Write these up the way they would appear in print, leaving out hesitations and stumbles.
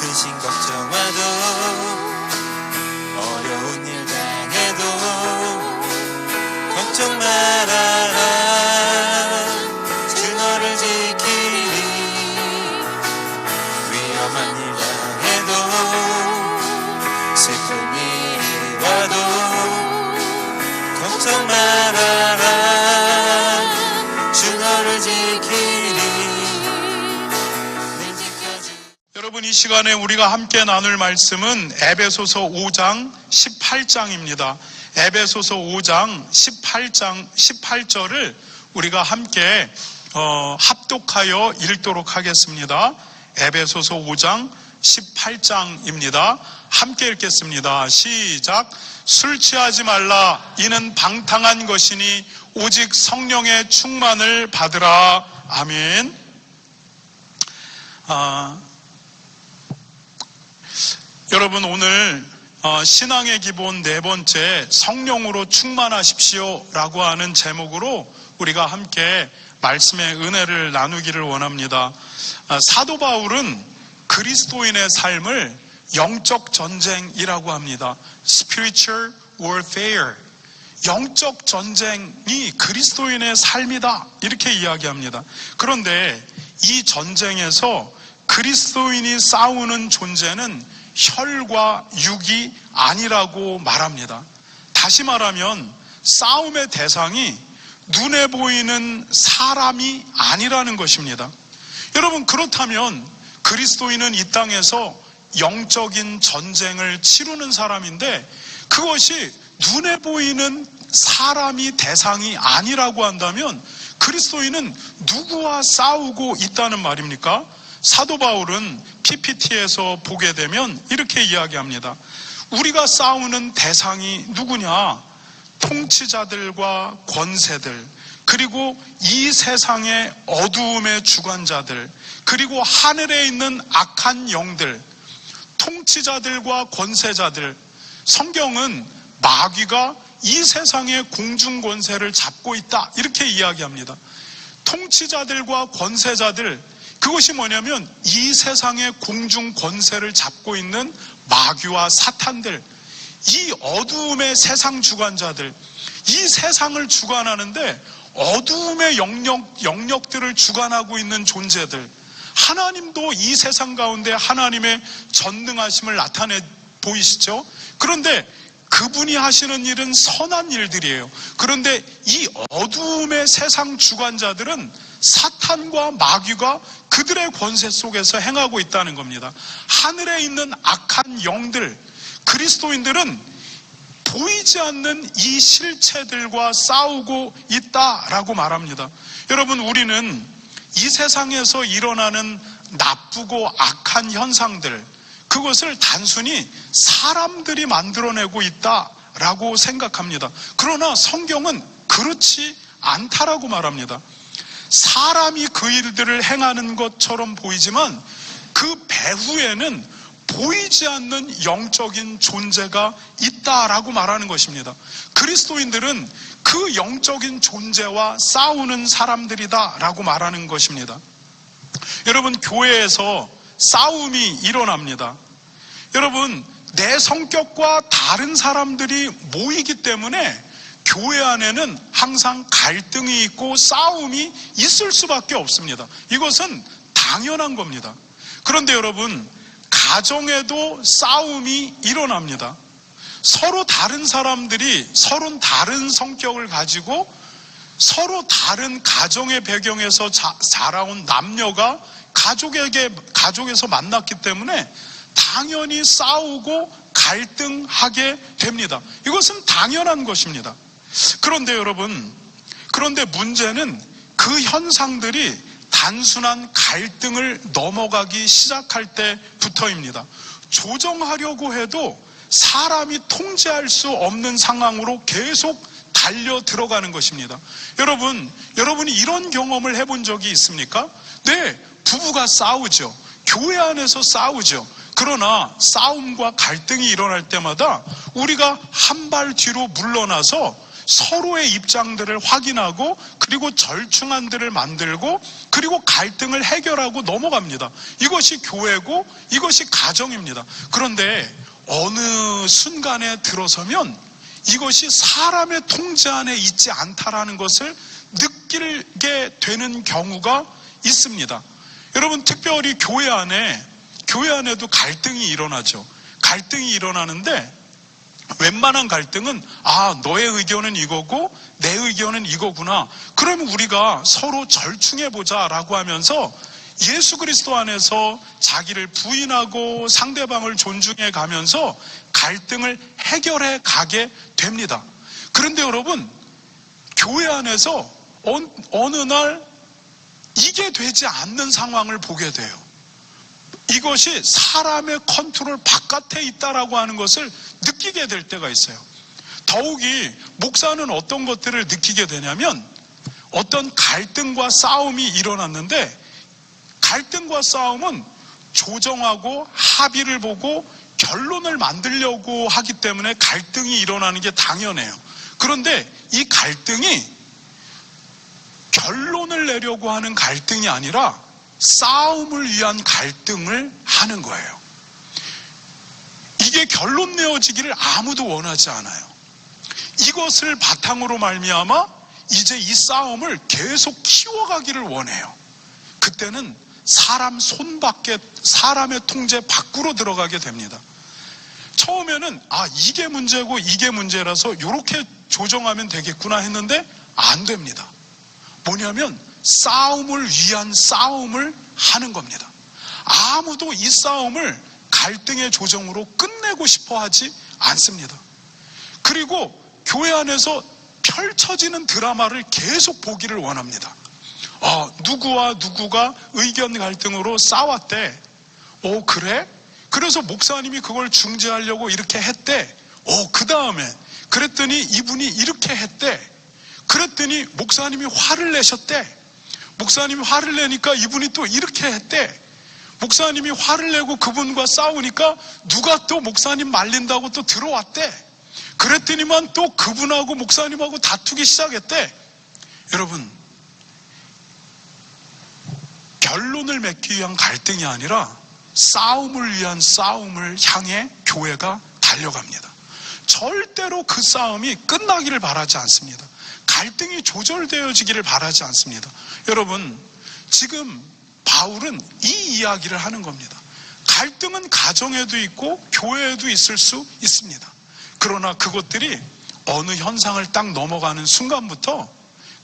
근심 걱정와도 어려운 일 당해도 걱정 말아라. 주 너를 지키리. 위험한 일 당해도 슬픔이 와도 걱정 말아라. 주 너를 지키리. 여러분, 이 시간에 우리가 함께 나눌 말씀은 에베소서 5장 18장입니다. 에베소서 5장 18절을 우리가 함께 합독하여 읽도록 하겠습니다. 에베소서 5장 18장입니다. 함께 읽겠습니다. 시작. 술 취하지 말라. 이는 방탕한 것이니 오직 성령의 충만을 받으라. 아멘. 여러분, 오늘 신앙의 기본 네 번째, 성령으로 충만하십시오 라고 하는 제목으로 우리가 함께 말씀의 은혜를 나누기를 원합니다. 사도 바울은 그리스도인의 삶을 영적 전쟁이라고 합니다. Spiritual warfare. 영적 전쟁이 그리스도인의 삶이다, 이렇게 이야기합니다. 그런데 이 전쟁에서 그리스도인이 싸우는 존재는 혈과 육이 아니라고 말합니다. 다시 말하면 싸움의 대상이 눈에 보이는 사람이 아니라는 것입니다. 여러분, 그렇다면 그리스도인은 이 땅에서 영적인 전쟁을 치르는 사람인데 그것이 눈에 보이는 사람이 대상이 아니라고 한다면 그리스도인은 누구와 싸우고 있다는 말입니까? 사도 바울은 PPT에서 보게 되면 이렇게 이야기합니다. 우리가 싸우는 대상이 누구냐? 통치자들과 권세들, 그리고 이 세상의 어두움의 주관자들, 그리고 하늘에 있는 악한 영들, 통치자들과 권세자들. 성경은 마귀가 이 세상의 공중 권세를 잡고 있다, 이렇게 이야기합니다. 통치자들과 권세자들, 그것이 뭐냐면 이 세상의 공중 권세를 잡고 있는 마귀와 사탄들, 이 어두움의 세상 주관자들, 이 세상을 주관하는데 어두움의 영역들을 주관하고 있는 존재들. 하나님도 이 세상 가운데 하나님의 전능하심을 나타내 보이시죠? 그런데 그분이 하시는 일은 선한 일들이에요. 그런데 이 어두움의 세상 주관자들은 사탄과 마귀가 그들의 권세 속에서 행하고 있다는 겁니다. 하늘에 있는 악한 영들, 그리스도인들은 보이지 않는 이 실체들과 싸우고 있다라고 말합니다. 여러분, 우리는 이 세상에서 일어나는 나쁘고 악한 현상들, 그것을 단순히 사람들이 만들어내고 있다라고 생각합니다. 그러나 성경은 그렇지 않다라고 말합니다. 사람이 그 일들을 행하는 것처럼 보이지만 그 배후에는 보이지 않는 영적인 존재가 있다라고 말하는 것입니다. 그리스도인들은 그 영적인 존재와 싸우는 사람들이다라고 말하는 것입니다. 여러분, 교회에서 싸움이 일어납니다. 여러분, 내 성격과 다른 사람들이 모이기 때문에 교회 안에는 항상 갈등이 있고 싸움이 있을 수밖에 없습니다. 이것은 당연한 겁니다. 그런데 여러분, 가정에도 싸움이 일어납니다. 서로 다른 사람들이 서로 다른 성격을 가지고 서로 다른 가정의 배경에서 자라온 남녀가 가족에서 만났기 때문에 당연히 싸우고 갈등하게 됩니다. 이것은 당연한 것입니다. 그런데 여러분, 그런데 문제는 그 현상들이 단순한 갈등을 넘어가기 시작할 때부터입니다. 조정하려고 해도 사람이 통제할 수 없는 상황으로 계속 달려 들어가는 것입니다. 여러분이 이런 경험을 해본 적이 있습니까? 네, 부부가 싸우죠. 교회 안에서 싸우죠. 그러나 싸움과 갈등이 일어날 때마다 우리가 한 발 뒤로 물러나서 서로의 입장들을 확인하고 그리고 절충안들을 만들고 그리고 갈등을 해결하고 넘어갑니다. 이것이 교회고 이것이 가정입니다. 그런데 어느 순간에 들어서면 이것이 사람의 통제 안에 있지 않다라는 것을 느끼게 되는 경우가 있습니다. 여러분, 특별히 교회 안에도 갈등이 일어나죠. 갈등이 일어나는데 웬만한 갈등은 너의 의견은 이거고 내 의견은 이거구나. 그러면 우리가 서로 절충해보자 라고 하면서 예수 그리스도 안에서 자기를 부인하고 상대방을 존중해 가면서 갈등을 해결해 가게 됩니다. 그런데 여러분, 교회 안에서 어느 날 이게 되지 않는 상황을 보게 돼요. 이것이 사람의 컨트롤 바깥에 있다라고 하는 것을 느끼게 될 때가 있어요. 더욱이 목사는 어떤 것들을 느끼게 되냐면 어떤 갈등과 싸움이 일어났는데 갈등과 싸움은 조정하고 합의를 보고 결론을 만들려고 하기 때문에 갈등이 일어나는 게 당연해요. 그런데 이 갈등이 결론을 내려고 하는 갈등이 아니라 싸움을 위한 갈등을 하는 거예요. 이게 결론 내어지기를 아무도 원하지 않아요. 이것을 바탕으로 말미암아 이제 이 싸움을 계속 키워가기를 원해요. 그때는 사람의 통제 밖으로 들어가게 됩니다. 처음에는 이게 문제고 이게 문제라서 이렇게 조정하면 되겠구나 했는데 안 됩니다. 뭐냐면 싸움을 위한 싸움을 하는 겁니다. 아무도 이 싸움을 갈등의 조정으로 끝내고 싶어 하지 않습니다. 그리고 교회 안에서 펼쳐지는 드라마를 계속 보기를 원합니다. 누구와 누구가 의견 갈등으로 싸웠대. 그래? 그래서 목사님이 그걸 중재하려고 이렇게 했대. 그 다음에 그랬더니 이분이 이렇게 했대. 그랬더니 목사님이 화를 내셨대. 목사님이 화를 내니까 이분이 또 이렇게 했대. 목사님이 화를 내고 그분과 싸우니까 누가 또 목사님 말린다고 또 들어왔대. 그랬더니만 또 그분하고 목사님하고 다투기 시작했대. 여러분, 결론을 맺기 위한 갈등이 아니라 싸움을 위한 싸움을 향해 교회가 달려갑니다. 절대로 그 싸움이 끝나기를 바라지 않습니다. 갈등이 조절되어지기를 바라지 않습니다. 여러분, 지금 바울은 이 이야기를 하는 겁니다. 갈등은 가정에도 있고 교회에도 있을 수 있습니다. 그러나 그것들이 어느 현상을 딱 넘어가는 순간부터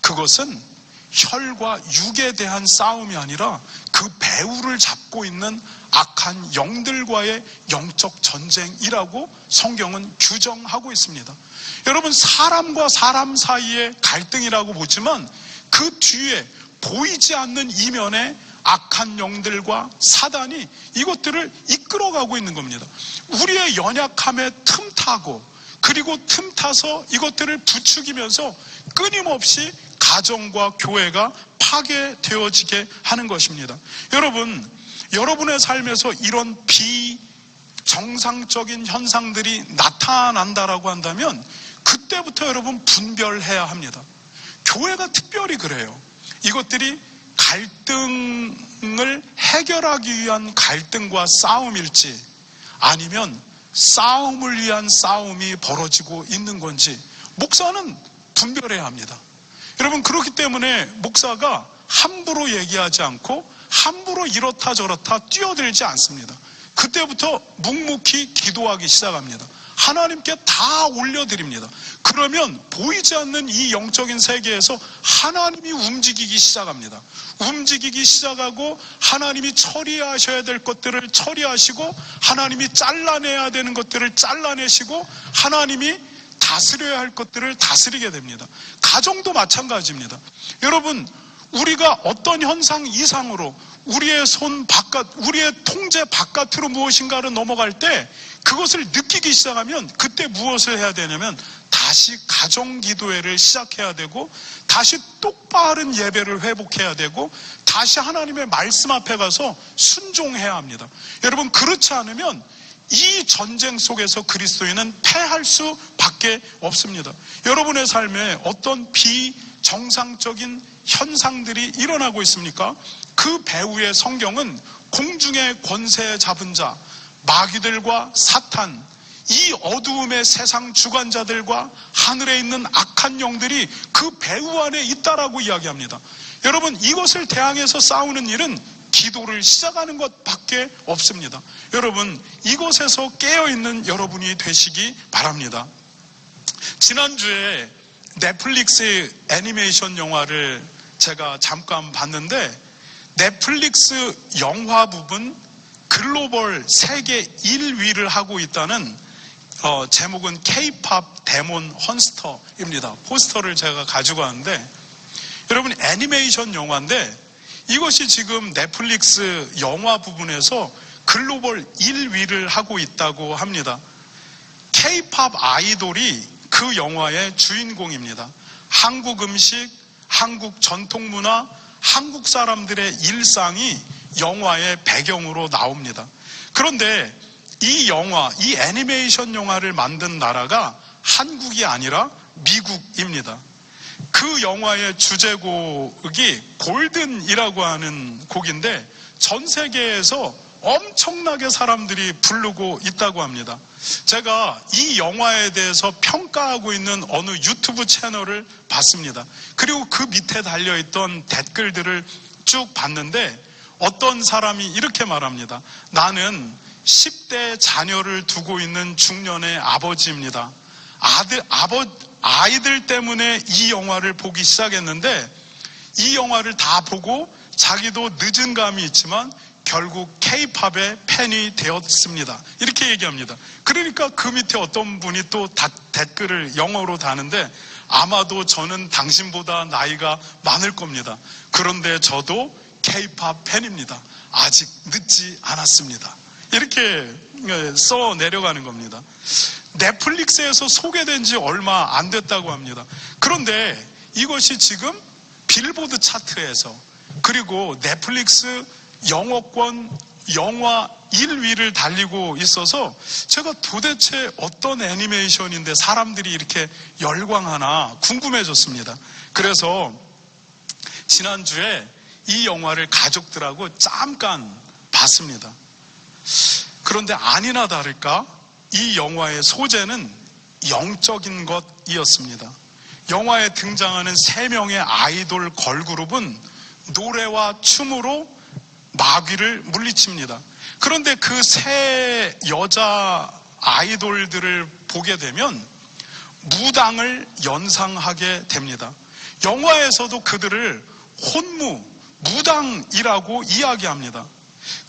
그것은 혈과 육에 대한 싸움이 아니라 그 배후를 잡고 있는 악한 영들과의 영적 전쟁이라고 성경은 규정하고 있습니다. 여러분, 사람과 사람 사이의 갈등이라고 보지만 그 뒤에 보이지 않는 이면에 악한 영들과 사단이 이것들을 이끌어가고 있는 겁니다. 우리의 연약함에 틈타고 그리고 틈타서 이것들을 부추기면서 끊임없이 가정과 교회가 파괴되어지게 하는 것입니다. 여러분의 삶에서 이런 비정상적인 현상들이 나타난다라고 한다면 그때부터 여러분 분별해야 합니다. 교회가 특별히 그래요. 이것들이 갈등을 해결하기 위한 갈등과 싸움일지 아니면 싸움을 위한 싸움이 벌어지고 있는 건지 목사는 분별해야 합니다. 여러분, 그렇기 때문에 목사가 함부로 얘기하지 않고 함부로 이렇다 저렇다 뛰어들지 않습니다. 그때부터 묵묵히 기도하기 시작합니다. 하나님께 다 올려드립니다. 그러면 보이지 않는 이 영적인 세계에서 하나님이 움직이기 시작합니다. 움직이기 시작하고 하나님이 처리하셔야 될 것들을 처리하시고 하나님이 잘라내야 되는 것들을 잘라내시고 하나님이 다스려야 할 것들을 다스리게 됩니다. 가정도 마찬가지입니다. 여러분, 우리가 어떤 현상 이상으로 우리의 우리의 통제 바깥으로 무엇인가를 넘어갈 때 그것을 느끼기 시작하면 그때 무엇을 해야 되냐면 다시 가정 기도회를 시작해야 되고 다시 똑바른 예배를 회복해야 되고 다시 하나님의 말씀 앞에 가서 순종해야 합니다. 여러분, 그렇지 않으면 이 전쟁 속에서 그리스도인은 패할 수밖에 없습니다. 여러분의 삶에 어떤 비정상적인 현상들이 일어나고 있습니까? 그 배후의 성경은 공중의 권세 잡은 자, 마귀들과 사탄, 이 어두움의 세상 주관자들과 하늘에 있는 악한 영들이 그 배후 안에 있다라고 이야기합니다. 여러분, 이것을 대항해서 싸우는 일은 기도를 시작하는 것밖에 없습니다. 여러분, 이곳에서 깨어있는 여러분이 되시기 바랍니다. 지난주에 넷플릭스 애니메이션 영화를 제가 잠깐 봤는데, 넷플릭스 영화 부분 글로벌 세계 1위를 하고 있다는 제목은 K-POP 데몬 헌스터입니다. 포스터를 제가 가지고 왔는데, 여러분, 애니메이션 영화인데 이것이 지금 넷플릭스 영화 부분에서 글로벌 1위를 하고 있다고 합니다. K-POP 아이돌이 그 영화의 주인공입니다. 한국 음식, 한국 전통 문화, 한국 사람들의 일상이 영화의 배경으로 나옵니다. 그런데 이 영화, 이 애니메이션 영화를 만든 나라가 한국이 아니라 미국입니다. 그 영화의 주제곡이 골든이라고 하는 곡인데 전 세계에서 엄청나게 사람들이 부르고 있다고 합니다. 제가 이 영화에 대해서 평가하고 있는 어느 유튜브 채널을 봤습니다. 그리고 그 밑에 달려있던 댓글들을 쭉 봤는데 어떤 사람이 이렇게 말합니다. 나는 10대 자녀를 두고 있는 중년의 아버지입니다. 아이들 때문에 이 영화를 보기 시작했는데 이 영화를 다 보고 자기도 늦은 감이 있지만 결국 K-팝의 팬이 되었습니다. 이렇게 얘기합니다. 그러니까 그 밑에 어떤 분이 또 댓글을 영어로 다는데 아마도 저는 당신보다 나이가 많을 겁니다. 그런데 저도 K-팝 팬입니다. 아직 늦지 않았습니다. 이렇게 써 내려가는 겁니다. 넷플릭스에서 소개된 지 얼마 안 됐다고 합니다. 그런데 이것이 지금 빌보드 차트에서 그리고 넷플릭스 영어권 영화 1위를 달리고 있어서 제가 도대체 어떤 애니메이션인데 사람들이 이렇게 열광하나 궁금해졌습니다. 그래서 지난주에 이 영화를 가족들하고 잠깐 봤습니다. 그런데 아니나 다를까 이 영화의 소재는 영적인 것이었습니다. 영화에 등장하는 3명의 아이돌 걸그룹은 노래와 춤으로 마귀를 물리칩니다. 그런데 그 3 여자 아이돌들을 보게 되면 무당을 연상하게 됩니다. 영화에서도 그들을 혼무, 무당이라고 이야기합니다.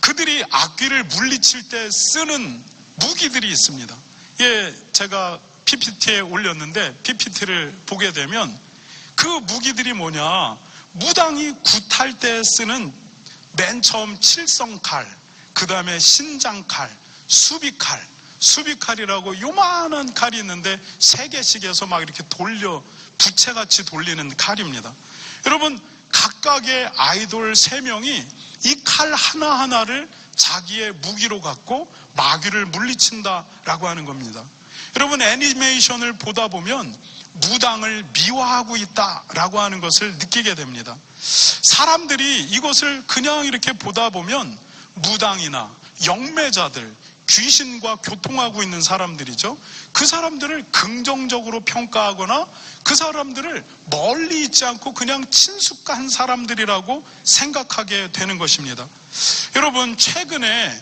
그들이 악귀를 물리칠 때 쓰는 무기들이 있습니다. 예, 제가 PPT에 올렸는데 PPT를 보게 되면 그 무기들이 뭐냐, 무당이 굿할 때 쓰는 맨 처음 칠성칼, 그 다음에 신장칼, 수비칼, 수비칼이라고 요만한 칼이 있는데 3개씩 해서 막 이렇게 돌려 부채같이 돌리는 칼입니다. 여러분, 각각의 아이돌 3명이 이 칼 하나하나를 자기의 무기로 갖고 마귀를 물리친다라고 하는 겁니다. 여러분, 애니메이션을 보다 보면 무당을 미화하고 있다라고 하는 것을 느끼게 됩니다. 사람들이 이것을 그냥 이렇게 보다 보면 무당이나 영매자들, 귀신과 교통하고 있는 사람들이죠. 그 사람들을 긍정적으로 평가하거나 그 사람들을 멀리 있지 않고 그냥 친숙한 사람들이라고 생각하게 되는 것입니다. 여러분, 최근에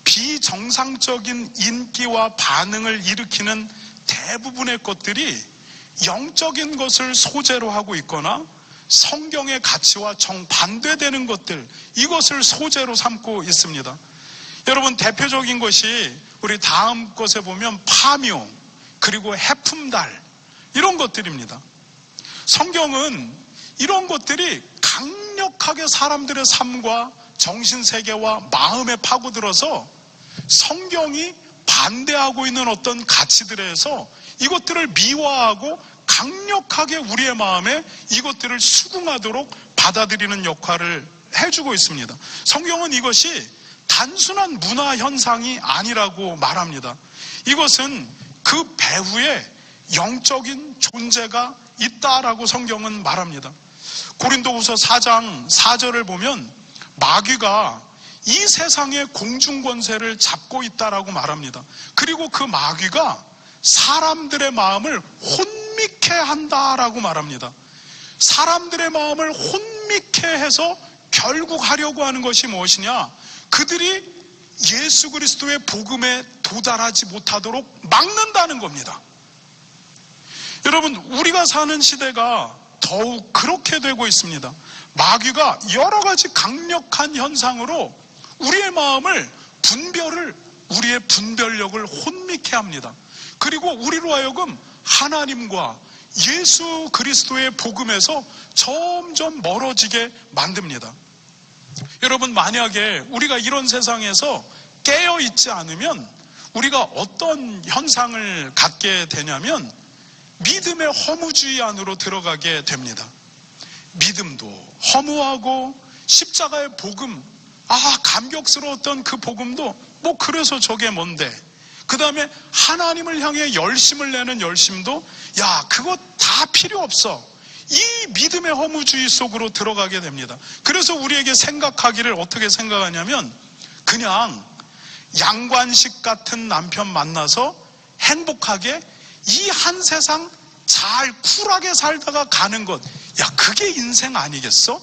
비정상적인 인기와 반응을 일으키는 대부분의 것들이 영적인 것을 소재로 하고 있거나 성경의 가치와 정반대되는 것들, 이것을 소재로 삼고 있습니다. 여러분, 대표적인 것이 우리 다음 것에 보면 파묘, 그리고 해품달, 이런 것들입니다. 성경은 이런 것들이 강력하게 사람들의 삶과 정신세계와 마음에 파고들어서 성경이 반대하고 있는 어떤 가치들에서 이것들을 미화하고 강력하게 우리의 마음에 이것들을 수긍하도록 받아들이는 역할을 해주고 있습니다. 성경은 이것이 단순한 문화 현상이 아니라고 말합니다. 이것은 그 배후에 영적인 존재가 있다라고 성경은 말합니다. 고린도후서 4장 4절을 보면 마귀가 이 세상의 공중권세를 잡고 있다라고 말합니다. 그리고 그 마귀가 사람들의 마음을 혼미케 한다라고 말합니다. 사람들의 마음을 혼미케 해서 결국 하려고 하는 것이 무엇이냐? 그들이 예수 그리스도의 복음에 도달하지 못하도록 막는다는 겁니다. 여러분, 우리가 사는 시대가 더욱 그렇게 되고 있습니다. 마귀가 여러 가지 강력한 현상으로 우리의 마음을 우리의 분별력을 혼미케 합니다. 그리고 우리로 하여금 하나님과 예수 그리스도의 복음에서 점점 멀어지게 만듭니다. 여러분, 만약에 우리가 이런 세상에서 깨어 있지 않으면 우리가 어떤 현상을 갖게 되냐면 믿음의 허무주의 안으로 들어가게 됩니다. 믿음도 허무하고 십자가의 복음, 감격스러웠던 그 복음도 그래서 저게 뭔데, 그 다음에 하나님을 향해 열심을 내는 열심도 그거 다 필요 없어, 이 믿음의 허무주의 속으로 들어가게 됩니다. 그래서 우리에게 생각하기를 어떻게 생각하냐면 그냥 양관식 같은 남편 만나서 행복하게 이 한 세상 잘 쿨하게 살다가 가는 것, 그게 인생 아니겠어?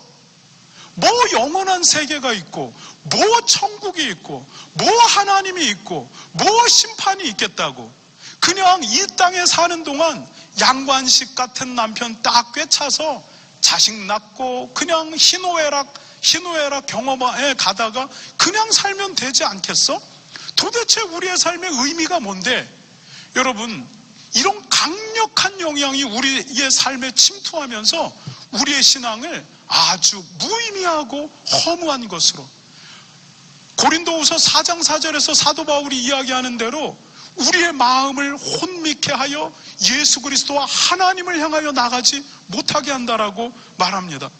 뭐 영원한 세계가 있고 뭐 천국이 있고 뭐 하나님이 있고 뭐 심판이 있겠다고, 그냥 이 땅에 사는 동안 양관식 같은 남편 딱 꿰차서 자식 낳고 그냥 희노애락 경험에 가다가 그냥 살면 되지 않겠어? 도대체 우리의 삶의 의미가 뭔데? 여러분, 이런 강력한 영향이 우리의 삶에 침투하면서 우리의 신앙을 아주 무의미하고 허무한 것으로, 고린도후서 4장 4절에서 사도 바울이 이야기하는 대로 우리의 마음을 혼미케 하여 예수 그리스도와 하나님을 향하여 나가지 못하게 한다라고 말합니다.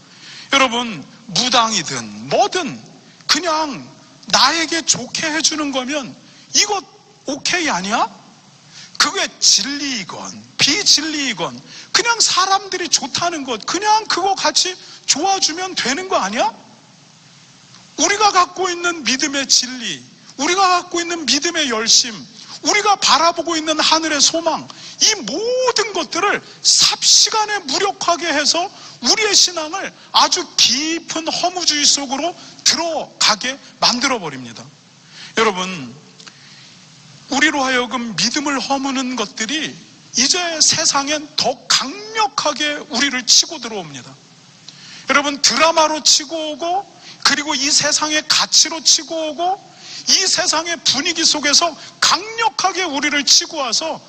여러분, 무당이든 뭐든 그냥 나에게 좋게 해주는 거면 이거 오케이 아니야? 그게 진리이건 비진리이건 그냥 사람들이 좋다는 것, 그냥 그거 같이 좋아주면 되는 거 아니야? 우리가 갖고 있는 믿음의 진리, 우리가 갖고 있는 믿음의 열심, 우리가 바라보고 있는 하늘의 소망, 이 모든 것들을 삽시간에 무력하게 해서 우리의 신앙을 아주 깊은 허무주의 속으로 들어가게 만들어버립니다. 여러분, 우리로 하여금 믿음을 허무는 것들이 이제 세상엔 더 강력하게 우리를 치고 들어옵니다. 여러분, 드라마로 치고 오고, 그리고 이 세상의 가치로 치고 오고, 이 세상의 분위기 속에서 강력하게 우리를 치고 와서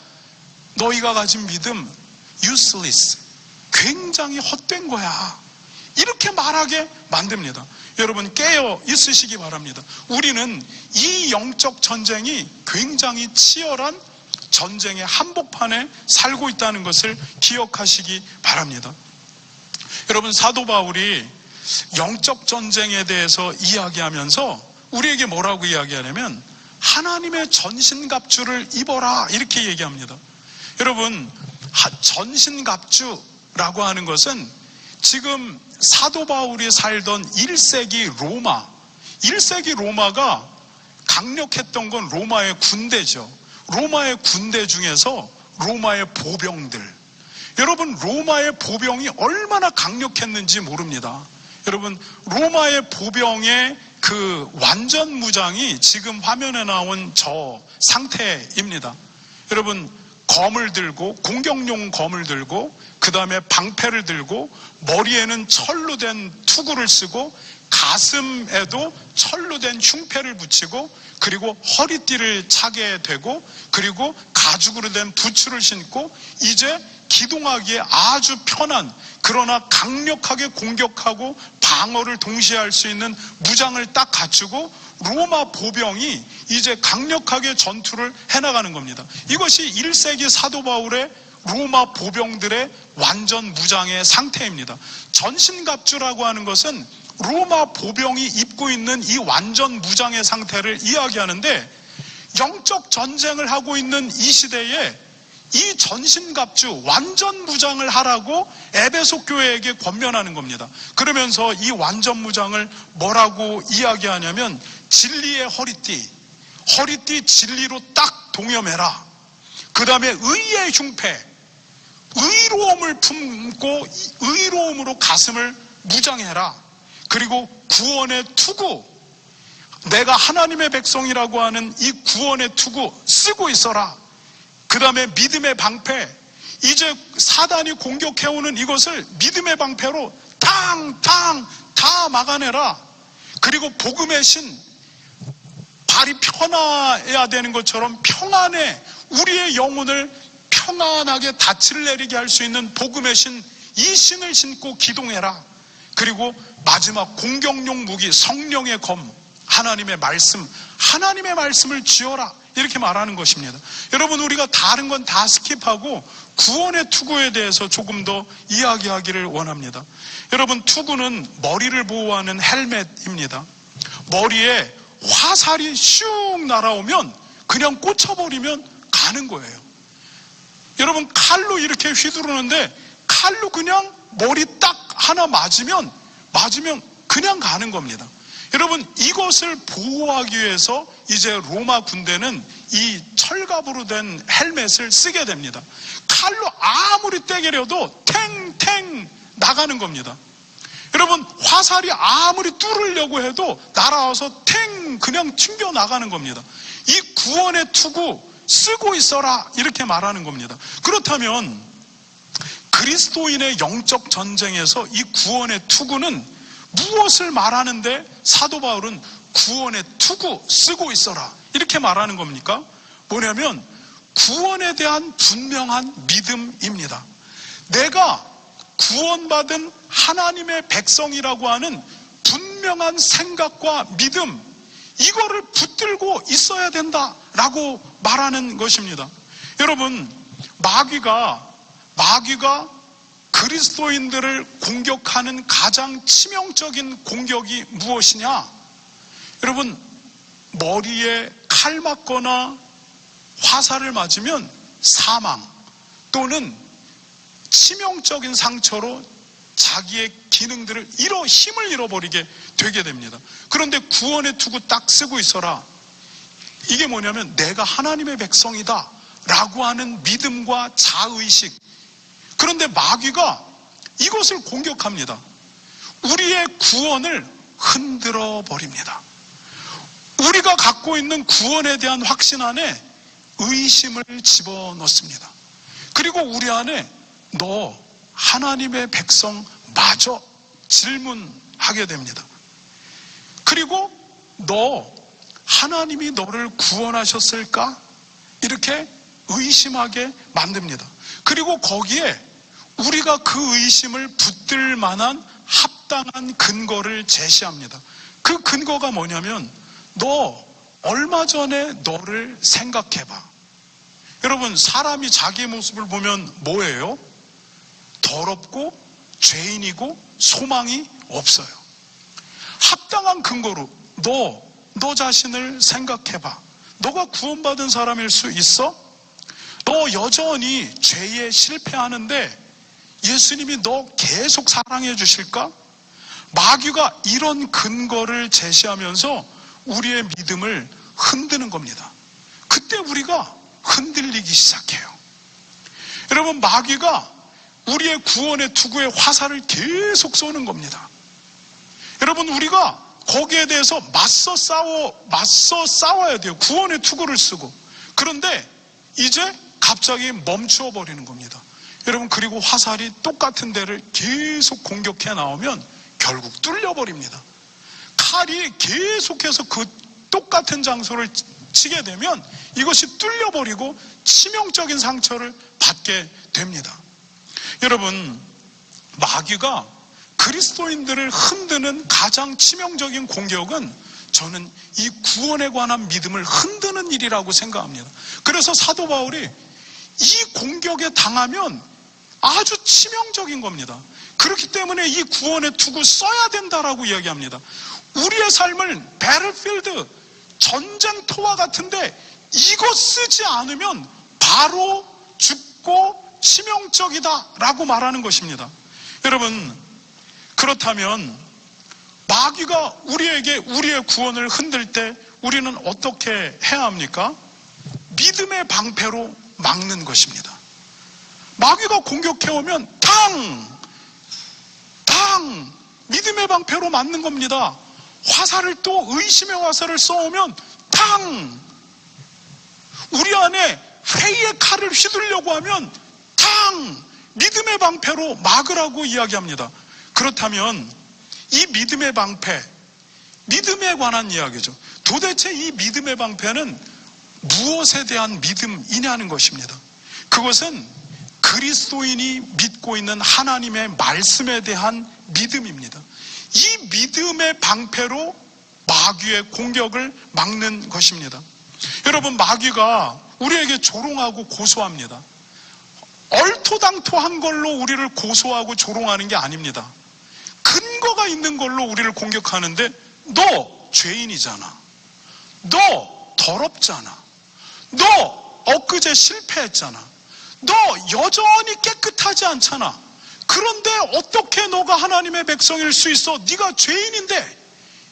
너희가 가진 믿음 useless, 굉장히 헛된 거야, 이렇게 말하게 만듭니다. 여러분, 깨어 있으시기 바랍니다. 우리는 이 영적 전쟁이 굉장히 치열한 전쟁의 한복판에 살고 있다는 것을 기억하시기 바랍니다. 여러분, 사도 바울이 영적 전쟁에 대해서 이야기하면서 우리에게 뭐라고 이야기하냐면 하나님의 전신갑주를 입어라, 이렇게 얘기합니다. 여러분, 전신갑주라고 하는 것은 지금 사도 바울이 살던 1세기 로마가 강력했던 건 로마의 군대죠. 로마의 군대 중에서 로마의 보병들, 여러분, 로마의 보병이 얼마나 강력했는지 모릅니다. 여러분, 로마의 보병의 그 완전 무장이 지금 화면에 나온 저 상태입니다. 여러분, 검을 들고, 공격용 검을 들고, 그 다음에 방패를 들고, 머리에는 철로 된 투구를 쓰고, 가슴에도 철로 된 흉패를 붙이고, 그리고 허리띠를 차게 되고, 그리고 가죽으로 된 부츠를 신고, 이제 기동하기에 아주 편한, 그러나 강력하게 공격하고 방어를 동시에 할 수 있는 무장을 딱 갖추고 로마 보병이 이제 강력하게 전투를 해나가는 겁니다. 이것이 1세기 사도 바울의 로마 보병들의 완전 무장의 상태입니다. 전신갑주라고 하는 것은 로마 보병이 입고 있는 이 완전 무장의 상태를 이야기하는데, 영적 전쟁을 하고 있는 이 시대에 이 전신갑주 완전 무장을 하라고 에베소 교회에게 권면하는 겁니다. 그러면서 이 완전 무장을 뭐라고 이야기하냐면, 진리의 허리띠 진리로 딱 동여매라. 그 다음에 의의 흉패, 의로움을 품고 의로움으로 가슴을 무장해라. 그리고 구원의 투구, 내가 하나님의 백성이라고 하는 이 구원의 투구 쓰고 있어라. 그 다음에 믿음의 방패, 이제 사단이 공격해오는 이것을 믿음의 방패로 탕탕 다 막아내라. 그리고 복음의 신, 발이 편해야 되는 것처럼 평안에 우리의 영혼을 평안하게 닻을 내리게 할 수 있는 복음의 신, 이 신을 신고 기동해라. 그리고 마지막 공격용 무기, 성령의 검, 하나님의 말씀을 쥐어라. 이렇게 말하는 것입니다. 여러분, 우리가 다른 건 다 스킵하고 구원의 투구에 대해서 조금 더 이야기하기를 원합니다. 여러분, 투구는 머리를 보호하는 헬멧입니다. 머리에 화살이 슉 날아오면 그냥 꽂혀버리면 가는 거예요. 여러분, 칼로 이렇게 휘두르는데 칼로 그냥 머리 딱 하나 맞으면 그냥 가는 겁니다. 여러분, 이것을 보호하기 위해서 이제 로마 군대는 이 철갑으로 된 헬멧을 쓰게 됩니다. 칼로 아무리 때리려도 탱탱 나가는 겁니다. 여러분, 화살이 아무리 뚫으려고 해도 날아와서 탱 그냥 튕겨 나가는 겁니다. 이 구원의 투구 쓰고 있어라, 이렇게 말하는 겁니다. 그렇다면 그리스도인의 영적 전쟁에서 이 구원의 투구는 무엇을 말하는데 사도 바울은 구원의 투구 쓰고 있어라 이렇게 말하는 겁니까? 뭐냐면 구원에 대한 분명한 믿음입니다. 내가 구원받은 하나님의 백성이라고 하는 분명한 생각과 믿음, 이거를 붙들고 있어야 된다라고 말하는 것입니다. 여러분, 마귀가 그리스도인들을 공격하는 가장 치명적인 공격이 무엇이냐? 여러분, 머리에 칼 맞거나 화살을 맞으면 사망 또는 치명적인 상처로 자기의 기능들을 힘을 잃어버리게 되게 됩니다. 그런데 구원의 투구 딱 쓰고 있어라. 이게 뭐냐면 내가 하나님의 백성이다 라고 하는 믿음과 자의식. 그런데 마귀가 이것을 공격합니다. 우리의 구원을 흔들어 버립니다. 우리가 갖고 있는 구원에 대한 확신 안에 의심을 집어넣습니다. 그리고 우리 안에 너 하나님의 백성 맞아? 질문하게 됩니다. 그리고 너 하나님이 너를 구원하셨을까? 이렇게 의심하게 만듭니다. 그리고 거기에 우리가 그 의심을 붙들 만한 합당한 근거를 제시합니다. 그 근거가 뭐냐면 너 얼마 전에 너를 생각해봐. 여러분, 사람이 자기의 모습을 보면 뭐예요? 더럽고 죄인이고 소망이 없어요. 합당한 근거로 너 자신을 생각해봐. 너가 구원받은 사람일 수 있어? 너 여전히 죄에 실패하는데 예수님이 너 계속 사랑해 주실까? 마귀가 이런 근거를 제시하면서 우리의 믿음을 흔드는 겁니다. 그때 우리가 흔들리기 시작해요. 여러분, 마귀가 우리의 구원의 투구에 화살을 계속 쏘는 겁니다. 여러분, 우리가 거기에 대해서 맞서 싸워야 돼요. 구원의 투구를 쓰고. 그런데 이제 갑자기 멈추어 버리는 겁니다. 여러분, 그리고 화살이 똑같은 데를 계속 공격해 나오면 결국 뚫려 버립니다. 칼이 계속해서 그 똑같은 장소를 치게 되면 이것이 뚫려 버리고 치명적인 상처를 받게 됩니다. 여러분, 마귀가 그리스도인들을 흔드는 가장 치명적인 공격은 저는 이 구원에 관한 믿음을 흔드는 일이라고 생각합니다. 그래서 사도 바울이 이 공격에 당하면 아주 치명적인 겁니다. 그렇기 때문에 이 구원의 투구 써야 된다라고 이야기합니다. 우리의 삶을 배틀필드, 전쟁터와 같은데 이거 쓰지 않으면 바로 죽고 치명적이다라고 말하는 것입니다. 여러분, 그렇다면 마귀가 우리에게 우리의 구원을 흔들 때 우리는 어떻게 해야 합니까? 믿음의 방패로 막는 것입니다. 마귀가 공격해오면 믿음의 방패로 맞는 겁니다. 화살을 또 의심의 화살을 쏘면 우리 안에 회의의 칼을 휘두르려고 하면 믿음의 방패로 막으라고 이야기합니다. 그렇다면 이 믿음의 방패, 믿음에 관한 이야기죠. 도대체 이 믿음의 방패는 무엇에 대한 믿음이냐는 것입니다. 그것은 그리스도인이 믿고 있는 하나님의 말씀에 대한 믿음입니다. 이 믿음의 방패로 마귀의 공격을 막는 것입니다. 여러분, 마귀가 우리에게 조롱하고 고소합니다. 얼토당토한 걸로 우리를 고소하고 조롱하는 게 아닙니다. 근거가 있는 걸로 우리를 공격하는데, 너 죄인이잖아, 너 더럽잖아, 너 엊그제 실패했잖아, 너 여전히 깨끗하지 않잖아, 그런데 어떻게 너가 하나님의 백성일 수 있어? 네가 죄인인데.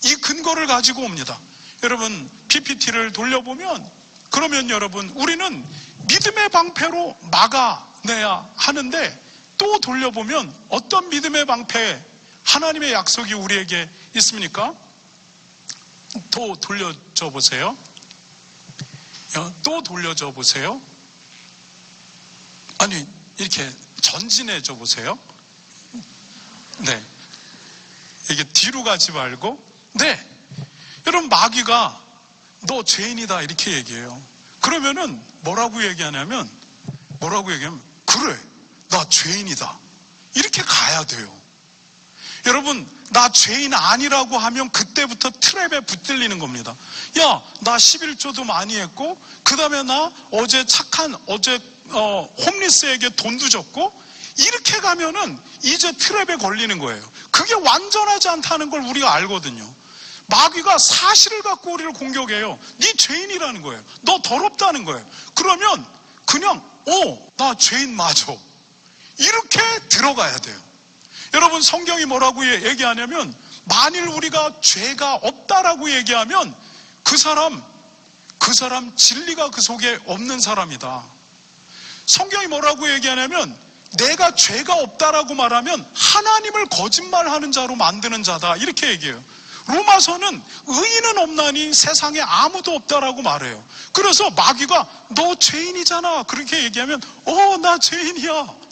이 근거를 가지고 옵니다. 여러분, PPT를 돌려보면, 그러면 여러분, 우리는 믿음의 방패로 막아내야 하는데, 또 돌려보면 어떤 믿음의 방패, 하나님의 약속이 우리에게 있습니까? 또 돌려줘 보세요. 또 돌려줘 보세요. 아니, 이렇게 전진해줘 보세요. 네. 이게 뒤로 가지 말고. 네. 여러분, 마귀가 너 죄인이다 이렇게 얘기해요. 그러면은 뭐라고 얘기하냐면 그래, 나 죄인이다 이렇게 가야 돼요. 여러분, 나 죄인 아니라고 하면 그때부터 트랩에 붙들리는 겁니다. 야, 나 11조도 많이 했고, 그 다음에 나 어제 홈리스에게 돈도 줬고, 이렇게 가면은 이제 트랩에 걸리는 거예요. 그게 완전하지 않다는 걸 우리가 알거든요. 마귀가 사실을 갖고 우리를 공격해요. 네 죄인이라는 거예요. 너 더럽다는 거예요. 그러면 그냥 나 죄인 맞아 이렇게 들어가야 돼요. 여러분, 성경이 뭐라고 얘기하냐면, 만일 우리가 죄가 없다라고 얘기하면 그 사람 진리가 그 속에 없는 사람이다. 성경이 뭐라고 얘기하냐면, 내가 죄가 없다라고 말하면 하나님을 거짓말하는 자로 만드는 자다 이렇게 얘기해요. 로마서는 의인은 없나니 세상에 아무도 없다라고 말해요. 그래서 마귀가 너 죄인이잖아 그렇게 얘기하면 나 죄인이야.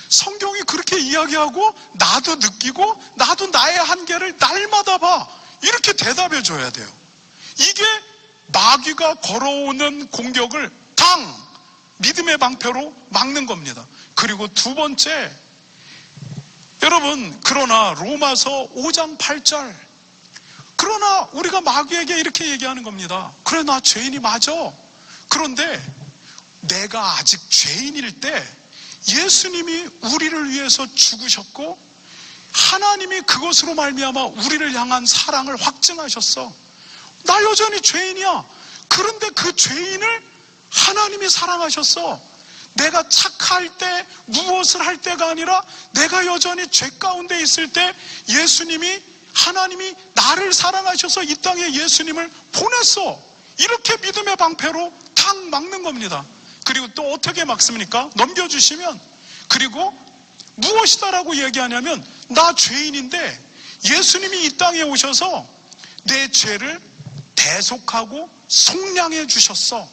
성경이 그렇게 이야기하고 나도 느끼고 나도 나의 한계를 날마다 봐 이렇게 대답해 줘야 돼요. 이게 마귀가 걸어오는 공격을 믿음의 방패로 막는 겁니다. 그리고 두 번째, 여러분, 그러나 로마서 5장 8절, 그러나 우리가 마귀에게 이렇게 얘기하는 겁니다. 그래, 나 죄인이 맞아. 그런데 내가 아직 죄인일 때 예수님이 우리를 위해서 죽으셨고 하나님이 그것으로 말미암아 우리를 향한 사랑을 확증하셨어. 나 여전히 죄인이야. 그런데 그 죄인을 하나님이 사랑하셨어. 내가 착할 때, 무엇을 할 때가 아니라 내가 여전히 죄 가운데 있을 때 하나님이 나를 사랑하셔서 이 땅에 예수님을 보냈어. 이렇게 믿음의 방패로 탁 막는 겁니다. 그리고 또 어떻게 막습니까? 넘겨주시면, 그리고 무엇이다라고 얘기하냐면, 나 죄인인데 예수님이 이 땅에 오셔서 내 죄를 대속하고 속량해 주셨어.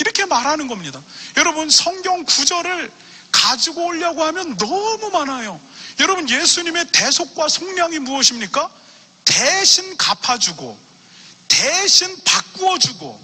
이렇게 말하는 겁니다. 여러분, 성경 구절을 가지고 오려고 하면 너무 많아요. 여러분, 예수님의 대속과 속량이 무엇입니까? 대신 갚아주고, 대신 바꾸어주고,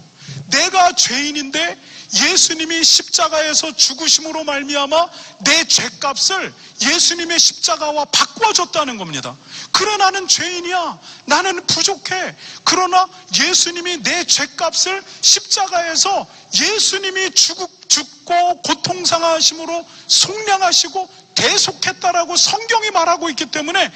내가 죄인인데 예수님이 십자가에서 죽으심으로 말미암아 내 죄값을 예수님의 십자가와 바꿔줬다는 겁니다. 그래, 나는 죄인이야. 나는 부족해. 그러나 예수님이 내 죄값을 십자가에서 예수님이 죽고 고통상하심으로 속량하시고 대속했다라고 성경이 말하고 있기 때문에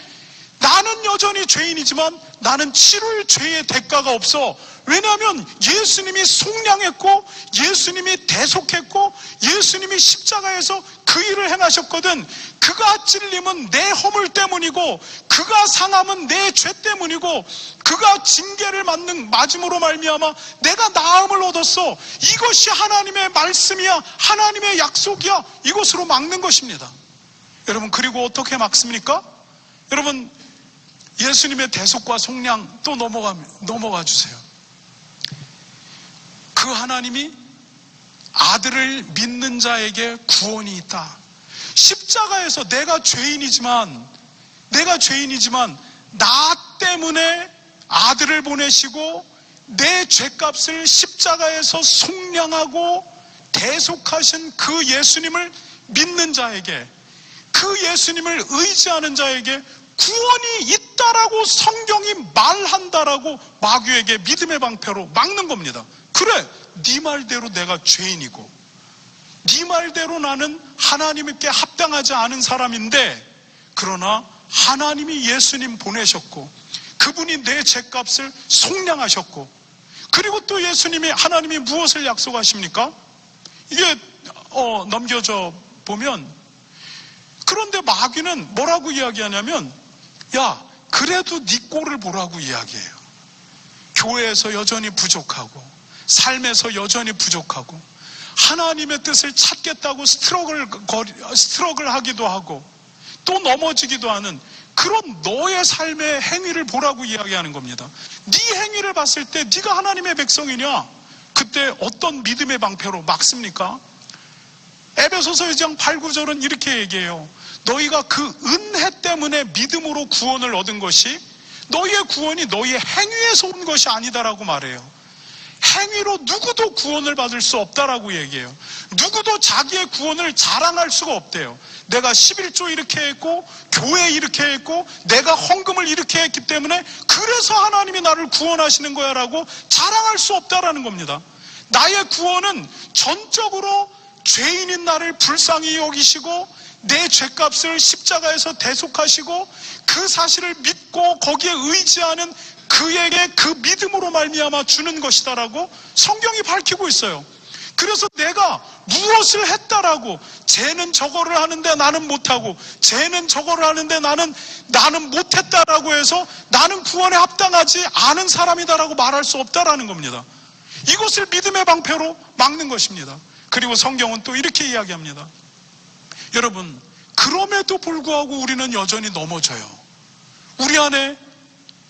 나는 여전히 죄인이지만 나는 치룰 죄의 대가가 없어. 왜냐하면 예수님이 속량했고 예수님이 대속했고 예수님이 십자가에서 그 일을 행하셨거든. 그가 찔림은 내 허물 때문이고 그가 상함은 내 죄 때문이고 그가 징계를 맞음으로 말미암아 내가 나음을 얻었어. 이것이 하나님의 말씀이야. 하나님의 약속이야. 이것으로 막는 것입니다. 여러분, 그리고 어떻게 막습니까? 여러분, 예수님의 대속과 속량 또 넘어가 주세요. 그 하나님이 아들을 믿는 자에게 구원이 있다. 십자가에서 내가 죄인이지만 나 때문에 아들을 보내시고 내 죄값을 십자가에서 속량하고 대속하신 그 예수님을 믿는 자에게, 그 예수님을 의지하는 자에게 구원이 있다라고 성경이 말한다라고 마귀에게 믿음의 방패로 막는 겁니다. 그래, 네 말대로 내가 죄인이고 네 말대로 나는 하나님께 합당하지 않은 사람인데, 그러나 하나님이 예수님 보내셨고 그분이 내 죄값을 속량하셨고, 그리고 또 하나님이 무엇을 약속하십니까? 이게 넘겨져 보면, 그런데 마귀는 뭐라고 이야기하냐면, 야, 그래도 네 꼴을 보라고 이야기해요. 교회에서 여전히 부족하고 삶에서 여전히 부족하고 하나님의 뜻을 찾겠다고 스트러글 하기도 하고 또 넘어지기도 하는 그런 너의 삶의 행위를 보라고 이야기하는 겁니다. 네 행위를 봤을 때 네가 하나님의 백성이냐? 그때 어떤 믿음의 방패로 막습니까? 에베소서 2장 8, 9절은 이렇게 얘기해요. 너희가 그 은혜 때문에 믿음으로 구원을 얻은 것이 너희의 구원이 너희의 행위에서 온 것이 아니다라고 말해요. 행위로 누구도 구원을 받을 수 없다라고 얘기해요. 누구도 자기의 구원을 자랑할 수가 없대요. 내가 11조 이렇게 했고 교회 이렇게 했고 내가 헌금을 이렇게 했기 때문에 그래서 하나님이 나를 구원하시는 거야 라고 자랑할 수 없다라는 겁니다. 나의 구원은 전적으로 죄인인 나를 불쌍히 여기시고 내 죄값을 십자가에서 대속하시고 그 사실을 믿고 거기에 의지하는 그에게 그 믿음으로 말미암아 주는 것이다라고 성경이 밝히고 있어요. 그래서 내가 무엇을 했다라고, 쟤는 저거를 하는데 나는 못하고 쟤는 저거를 하는데 나는 못했다라고 해서 나는 구원에 합당하지 않은 사람이다라고 말할 수 없다라는 겁니다. 이것을 믿음의 방패로 막는 것입니다. 그리고 성경은 또 이렇게 이야기합니다. 여러분, 그럼에도 불구하고 우리는 여전히 넘어져요. 우리 안에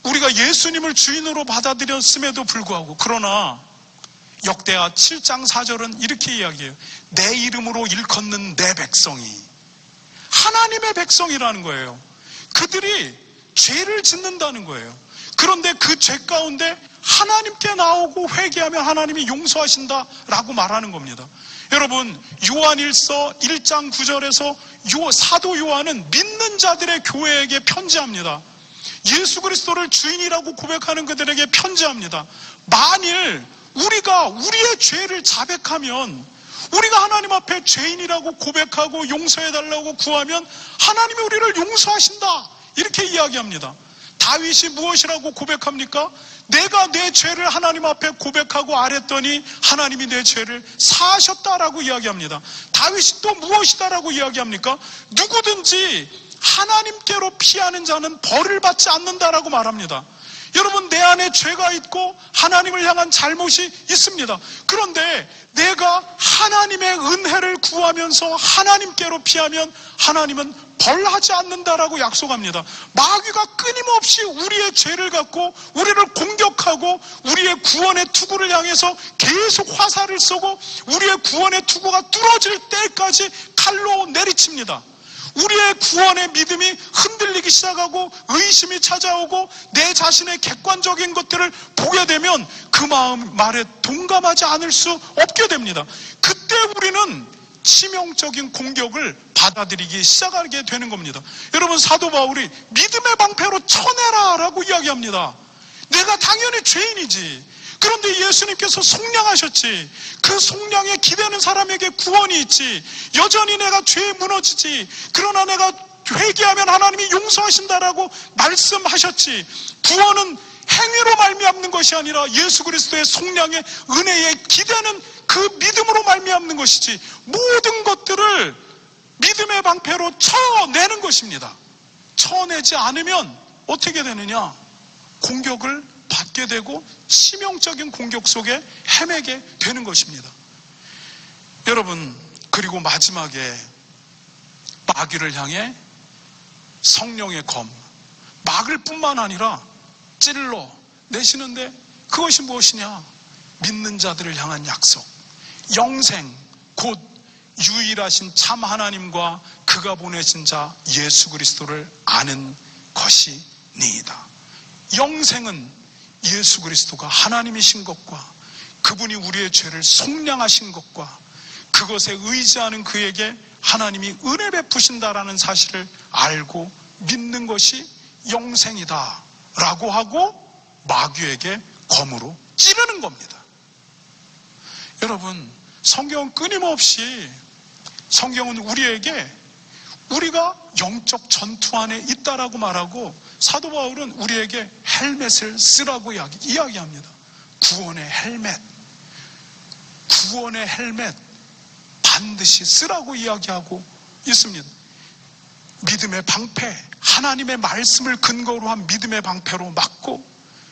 우리가 예수님을 주인으로 받아들였음에도 불구하고, 그러나 역대하 7장 4절은 이렇게 이야기해요. 내 이름으로 일컫는 내 백성이 하나님의 백성이라는 거예요. 그들이 죄를 짓는다는 거예요. 그런데 그 죄 가운데 하나님께 나오고 회개하면 하나님이 용서하신다라고 말하는 겁니다. 여러분, 요한일서 1장 9절에서 사도 요한은 믿는 자들의 교회에게 편지합니다. 예수 그리스도를 주인이라고 고백하는 그들에게 편지합니다. 만일 우리가 우리의 죄를 자백하면, 우리가 하나님 앞에 죄인이라고 고백하고 용서해달라고 구하면 하나님이 우리를 용서하신다, 이렇게 이야기합니다. 다윗이 무엇이라고 고백합니까? 내가 내 죄를 하나님 앞에 고백하고 아랬더니 하나님이 내 죄를 사하셨다라고 이야기합니다. 다윗이 또 무엇이다라고 이야기합니까? 누구든지 하나님께로 피하는 자는 벌을 받지 않는다라고 말합니다. 여러분, 내 안에 죄가 있고 하나님을 향한 잘못이 있습니다. 그런데 내가 하나님의 은혜를 구하면서 하나님께로 피하면 하나님은 벌하지 않는다라고 약속합니다. 마귀가 끊임없이 우리의 죄를 갖고 우리를 공격하고 우리의 구원의 투구를 향해서 계속 화살을 쏘고 우리의 구원의 투구가 뚫어질 때까지 칼로 내리칩니다. 우리의 구원의 믿음이 흔들리기 시작하고 의심이 찾아오고 내 자신의 객관적인 것들을 보게 되면 그 마음 말에 동감하지 않을 수 없게 됩니다. 그때 우리는 치명적인 공격을 받아들이기 시작하게 되는 겁니다. 여러분, 사도 바울이 믿음의 방패로 쳐내라 라고 이야기합니다. 내가 당연히 죄인이지. 그런데 예수님께서 속량하셨지. 그 속량에 기대는 사람에게 구원이 있지. 여전히 내가 죄에 무너지지. 그러나 내가 회개하면 하나님이 용서하신다라고 말씀하셨지. 구원은 행위로 말미암는 것이 아니라 예수 그리스도의 속량의 은혜에 기대는 그 믿음으로 말미암는 것이지, 모든 것들을 믿음의 방패로 쳐내는 것입니다. 쳐내지 않으면 어떻게 되느냐? 공격을 받게 되고 치명적인 공격 속에 헤매게 되는 것입니다. 여러분, 그리고 마지막에 마귀를 향해 성령의 검, 막을 뿐만 아니라 찔러 내시는데 그것이 무엇이냐? 믿는 자들을 향한 약속, 영생, 곧 유일하신 참 하나님과 그가 보내신 자 예수 그리스도를 아는 것이니이다. 영생은 예수 그리스도가 하나님이신 것과 그분이 우리의 죄를 속량하신 것과 그것에 의지하는 그에게 하나님이 은혜 베푸신다라는 사실을 알고 믿는 것이 영생이다 라고 하고 마귀에게 검으로 찌르는 겁니다. 여러분, 성경은 끊임없이, 성경은 우리에게 우리가 영적 전투 안에 있다라고 말하고, 사도 바울은 우리에게 헬멧을 쓰라고 이야기합니다. 구원의 헬멧, 구원의 헬멧 반드시 쓰라고 이야기하고 있습니다. 믿음의 방패, 하나님의 말씀을 근거로 한 믿음의 방패로 막고,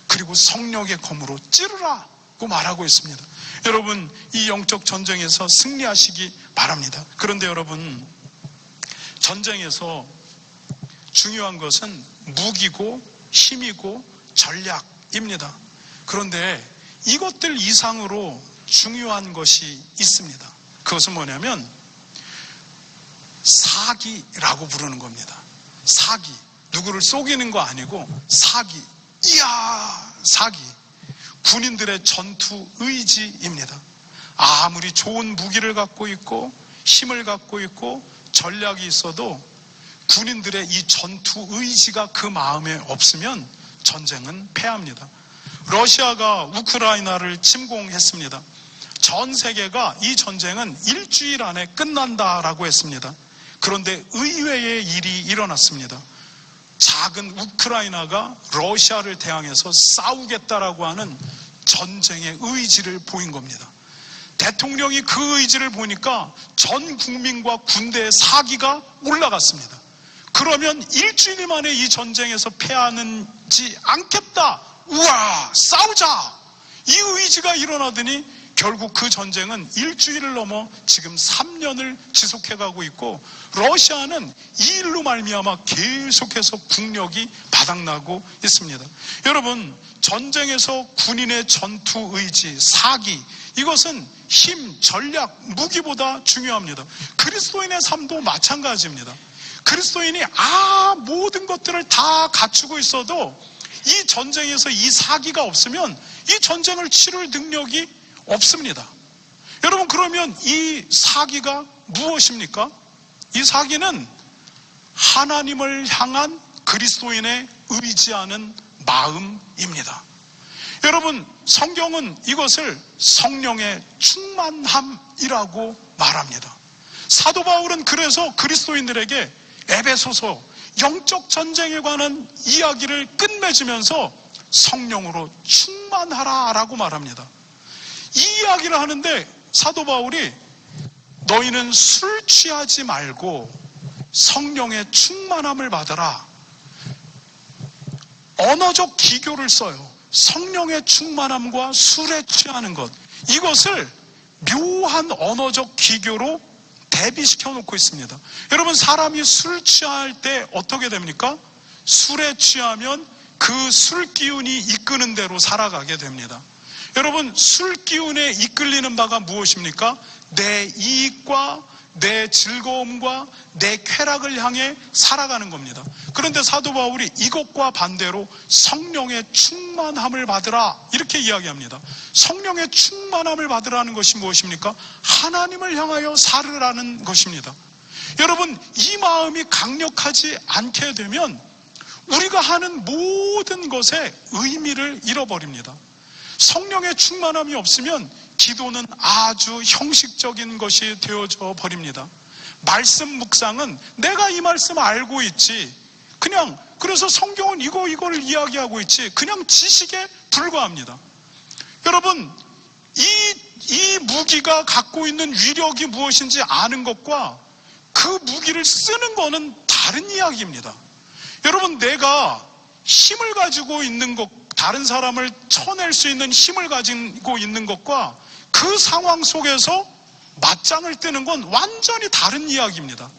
그리고 성령의 검으로 찌르라고 말하고 있습니다. 여러분, 이 영적 전쟁에서 승리하시기 바랍니다. 그런데 여러분, 전쟁에서 중요한 것은 무기고 힘이고 전략입니다. 그런데 이것들 이상으로 중요한 것이 있습니다. 그것은 뭐냐면 사기라고 부르는 겁니다. 사기, 누구를 속이는 거 아니고 사기. 이야, 사기. 군인들의 전투 의지입니다. 아무리 좋은 무기를 갖고 있고 힘을 갖고 있고 전략이 있어도 군인들의 이 전투 의지가 그 마음에 없으면 전쟁은 패합니다. 러시아가 우크라이나를 침공했습니다. 전 세계가 이 전쟁은 일주일 안에 끝난다라고 했습니다. 그런데 의외의 일이 일어났습니다. 작은 우크라이나가 러시아를 대항해서 싸우겠다라고 하는 전쟁의 의지를 보인 겁니다. 대통령이 그 의지를 보니까 전 국민과 군대의 사기가 올라갔습니다. 그러면 일주일 만에 이 전쟁에서 패하는지 않겠다. 우와, 싸우자. 이 의지가 일어나더니 결국 그 전쟁은 일주일을 넘어 지금 3년을 지속해가고 있고, 러시아는 이 일로 말미암아 계속해서 국력이 바닥나고 있습니다. 여러분, 전쟁에서 군인의 전투 의지, 사기, 이것은 힘, 전략, 무기보다 중요합니다. 그리스도인의 삶도 마찬가지입니다. 그리스도인이 모든 것들을 다 갖추고 있어도 이 전쟁에서 이 사기가 없으면 이 전쟁을 치를 능력이 없습니다. 여러분, 그러면 이 사기가 무엇입니까? 이 사기는 하나님을 향한 그리스도인의 의지하는 마음입니다. 여러분, 성경은 이것을 성령의 충만함이라고 말합니다. 사도 바울은 그래서 그리스도인들에게 에베소서 영적 전쟁에 관한 이야기를 끝맺으면서 성령으로 충만하라라고 말합니다. 이 이야기를 하는데 사도 바울이 너희는 술 취하지 말고 성령의 충만함을 받아라. 언어적 기교를 써요. 성령의 충만함과 술에 취하는 것, 이것을 묘한 언어적 기교로 대비시켜 놓고 있습니다. 여러분, 사람이 술 취할 때 어떻게 됩니까? 술에 취하면 그 술 기운이 이끄는 대로 살아가게 됩니다. 여러분, 술 기운에 이끌리는 바가 무엇입니까? 내 이익과 내 즐거움과 내 쾌락을 향해 살아가는 겁니다. 그런데 사도 바울이 이것과 반대로 성령의 충만함을 받으라 이렇게 이야기합니다. 성령의 충만함을 받으라는 것이 무엇입니까? 하나님을 향하여 살으라는 것입니다. 여러분, 이 마음이 강력하지 않게 되면 우리가 하는 모든 것에 의미를 잃어버립니다. 성령의 충만함이 없으면 기도는 아주 형식적인 것이 되어져 버립니다. 말씀 묵상은 내가 이 말씀 알고 있지, 그냥 그래서 성경은 이거를 이야기하고 있지, 그냥 지식에 불과합니다. 여러분, 이 무기가 갖고 있는 위력이 무엇인지 아는 것과 그 무기를 쓰는 것은 다른 이야기입니다. 여러분, 내가 힘을 가지고 있는 것, 다른 사람을 쳐낼 수 있는 힘을 가지고 있는 것과 그 상황 속에서 맞짱을 뜨는 건 완전히 다른 이야기입니다.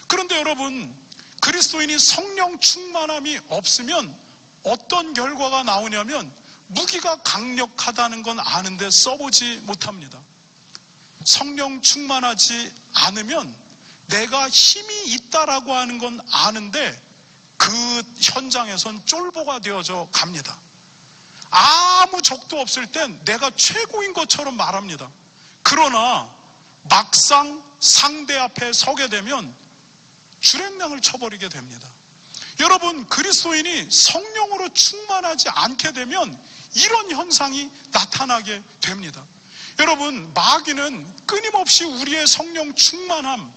그런데 여러분, 그리스도인이 성령 충만함이 없으면 어떤 결과가 나오냐면 무기가 강력하다는 건 아는데 써보지 못합니다. 성령 충만하지 않으면 내가 힘이 있다라고 하는 건 아는데 그 현장에선 쫄보가 되어져 갑니다. 아무 적도 없을 땐 내가 최고인 것처럼 말합니다. 그러나 막상 상대 앞에 서게 되면 주랭랑을 쳐버리게 됩니다. 여러분, 그리스도인이 성령으로 충만하지 않게 되면 이런 현상이 나타나게 됩니다. 여러분, 마귀는 끊임없이 우리의 성령 충만함,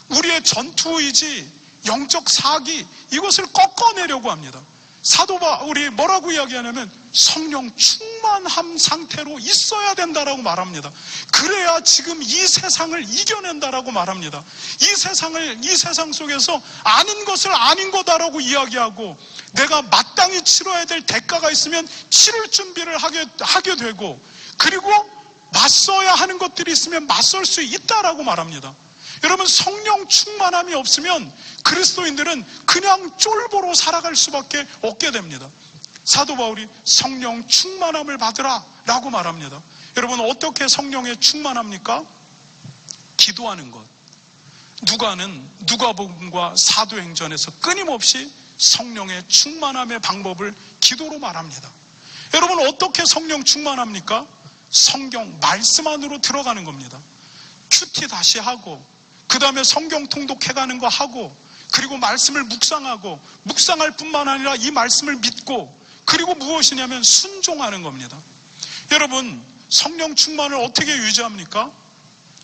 우리의 전투의지, 영적 사기, 이것을 꺾어내려고 합니다. 사도 바울이 뭐라고 이야기하냐면 성령 충만함 상태로 있어야 된다라고 말합니다. 그래야 지금 이 세상을 이겨낸다라고 말합니다. 이 세상 속에서 아닌 것을 아닌 거다라고 이야기하고, 내가 마땅히 치러야 될 대가가 있으면 치를 준비를 하게 되고, 그리고 맞서야 하는 것들이 있으면 맞설 수 있다라고 말합니다. 여러분, 성령 충만함이 없으면 그리스도인들은 그냥 쫄보로 살아갈 수밖에 없게 됩니다. 사도 바울이 성령 충만함을 받으라 라고 말합니다. 여러분, 어떻게 성령에 충만합니까? 기도하는 것. 누가는 누가복음과 사도행전에서 끊임없이 성령의 충만함의 방법을 기도로 말합니다. 여러분, 어떻게 성령 충만합니까? 성경 말씀 안으로 들어가는 겁니다. 큐티 다시 하고, 그 다음에 성경 통독해가는 거 하고, 그리고 말씀을 묵상하고, 묵상할 뿐만 아니라 이 말씀을 믿고, 그리고 무엇이냐면 순종하는 겁니다. 여러분, 성령 충만을 어떻게 유지합니까?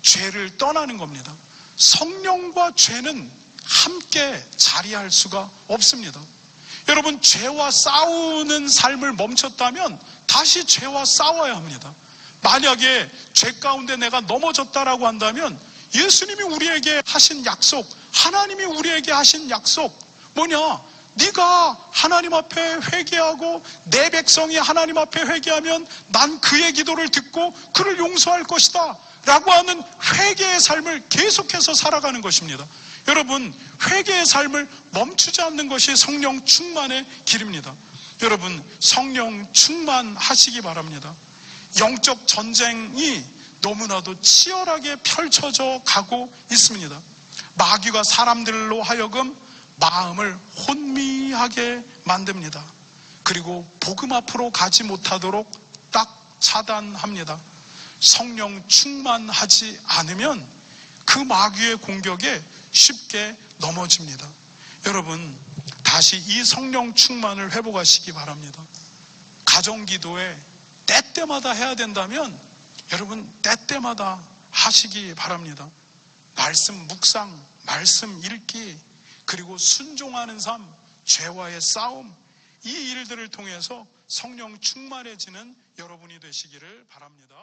죄를 떠나는 겁니다. 성령과 죄는 함께 자리할 수가 없습니다. 여러분, 죄와 싸우는 삶을 멈췄다면 다시 죄와 싸워야 합니다. 만약에 죄 가운데 내가 넘어졌다라고 한다면 예수님이 우리에게 하신 약속, 하나님이 우리에게 하신 약속 뭐냐? 네가 하나님 앞에 회개하고 내 백성이 하나님 앞에 회개하면 난 그의 기도를 듣고 그를 용서할 것이다 라고 하는 회개의 삶을 계속해서 살아가는 것입니다. 여러분, 회개의 삶을 멈추지 않는 것이 성령 충만의 길입니다. 여러분, 성령 충만하시기 바랍니다. 영적 전쟁이 너무나도 치열하게 펼쳐져 가고 있습니다. 마귀가 사람들로 하여금 마음을 혼미하게 만듭니다. 그리고 복음 앞으로 가지 못하도록 딱 차단합니다. 성령 충만하지 않으면 그 마귀의 공격에 쉽게 넘어집니다. 여러분, 다시 이 성령 충만을 회복하시기 바랍니다. 가정기도에 때때마다 해야 된다면 여러분, 때때마다 하시기 바랍니다. 말씀 묵상, 말씀 읽기, 그리고 순종하는 삶, 죄와의 싸움, 이 일들을 통해서 성령 충만해지는 여러분이 되시기를 바랍니다.